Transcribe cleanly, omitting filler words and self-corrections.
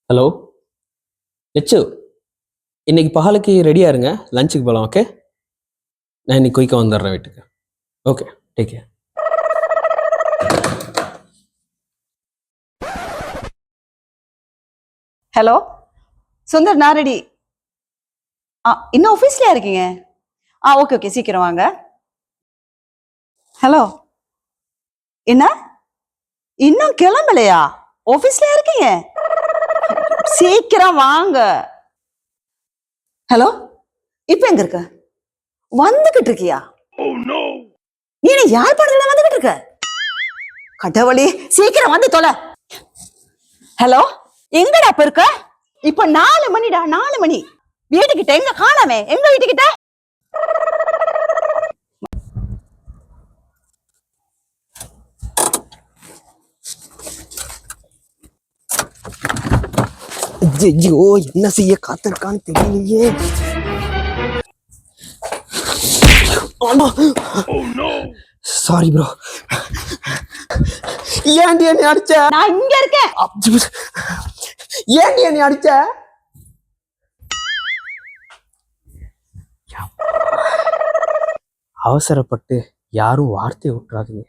Hello Lechu, இன்னைக்கு பகலுக்கு ரெடியா இருங்க, லஞ்சுக்கு போகலாம். ஓகே, நான் இன்னைக்கு குயிக்காக வந்துடுறேன் வீட்டுக்கு. Okay, take care. Hello Sundar, நான் ரெடி. இன்னும் ஆஃபீஸ்லயா இருக்கீங்க? ஓகே ஓகே, சீக்கிரம் வாங்க. ஹலோ, என்ன இன்னும் கிளம்பலையா? ஆஃபீஸ்லயா இருக்கீங்க? சீக்கிரம் வாங்க. ஹலோ, இப்ப எங்க இருக்க? வந்துகிட்டு இருக்கியா? நீ என்ன யார் படத்துல வந்துகிட்டு இருக்க? கடவுளே, சீக்கிரம் வந்து தொலை. ஹலோ, எங்கடா இப்ப இருக்க? இப்ப 4 மணிடா, 4 மணி. வீட்டுக்கிட்ட எங்க காணாமே? எங்க வீட்டுக்கிட்ட? ஐயோ, என்ன செய்ய காத்திருக்கான்னு தெரியலையே. Sorry bro. ஏன்டி என்னை அடிச்ச? நான் இங்க இருக்கேன். ஏன்டி என்னை அடிச்ச? அவசரப்பட்டு யாரும் வார்த்தையை விட்டுறாதீங்க.